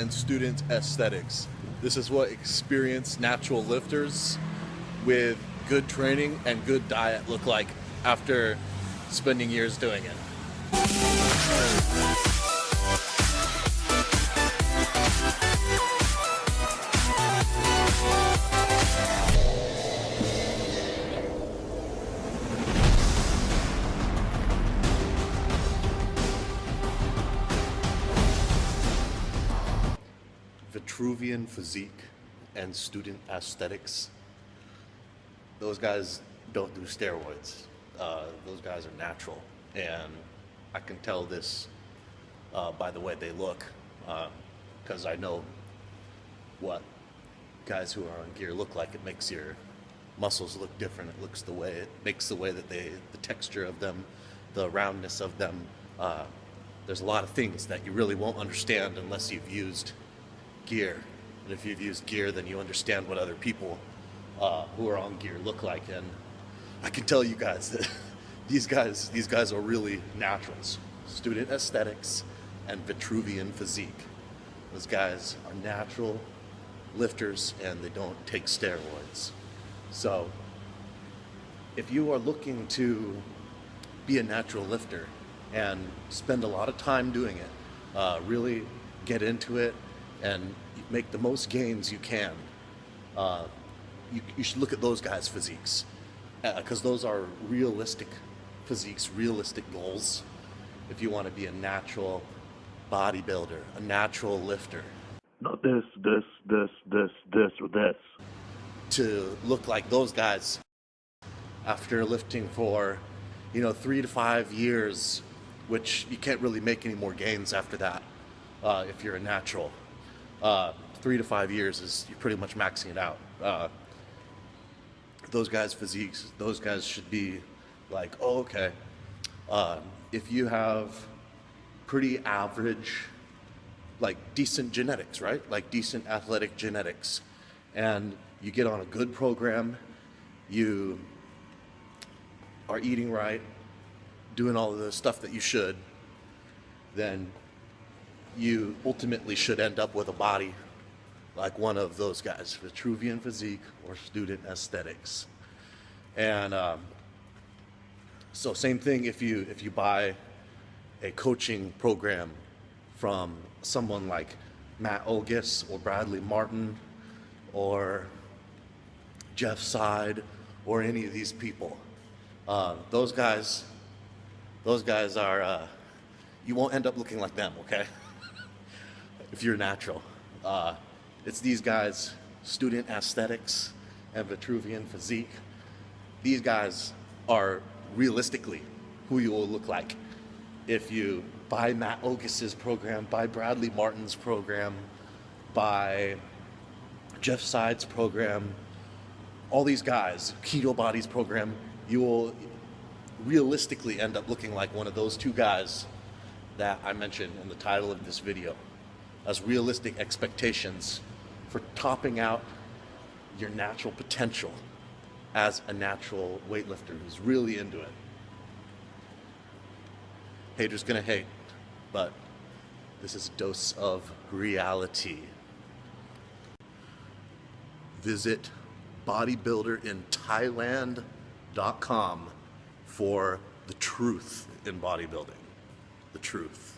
and student aesthetics. This is what experienced natural lifters with good training and good diet look like after spending years doing it. Vitruvian physique and student aesthetics. Those guys don't do steroids. Those guys are natural, and I can tell this by the way they look, because I know what guys who are on gear look like. It makes your muscles look different. It makes the way that the texture of them, the roundness of them. There's a lot of things that you really won't understand unless you've used gear. And if you've used gear, then you understand what other people who are on gear look like. And I can tell you guys that these guys are really naturals. Student aesthetics and Vitruvian physique. Those guys are natural lifters and they don't take steroids. So if you are looking to be a natural lifter and spend a lot of time doing it, really get into it and make the most gains you can, you should look at those guys' physiques, because those are realistic physiques, realistic goals if you want to be a natural bodybuilder, a natural lifter. Not this, or this. To look like those guys after lifting for 3 to 5 years, which you can't really make any more gains after that if you're a natural. 3 to 5 years is you're pretty much maxing it out. Those guys' physiques, those guys should be like, oh, okay, if you have pretty average, like decent genetics, right? Like decent athletic genetics, and you get on a good program, you are eating right, doing all of the stuff that you should, then you ultimately should end up with a body like one of those guys, Vitruvian physique or student aesthetics. And so same thing if you buy a coaching program from someone like Matt Ogus or Bradley Martin or Jeff Side or any of these people. Those guys are, you won't end up looking like them, okay? If you're natural. It's these guys, student aesthetics and Vitruvian physique. These guys are realistically who you will look like if you buy Matt Ogus's program, buy Bradley Martin's program, buy Jeff Side's program, all these guys, Keto Body's program. You will realistically end up looking like one of those two guys that I mentioned in the title of this video as realistic expectations for topping out your natural potential as a natural weightlifter who's really into it. Haters gonna hate, but this is a dose of reality. Visit bodybuilderinthailand.com for the truth in bodybuilding. The truth.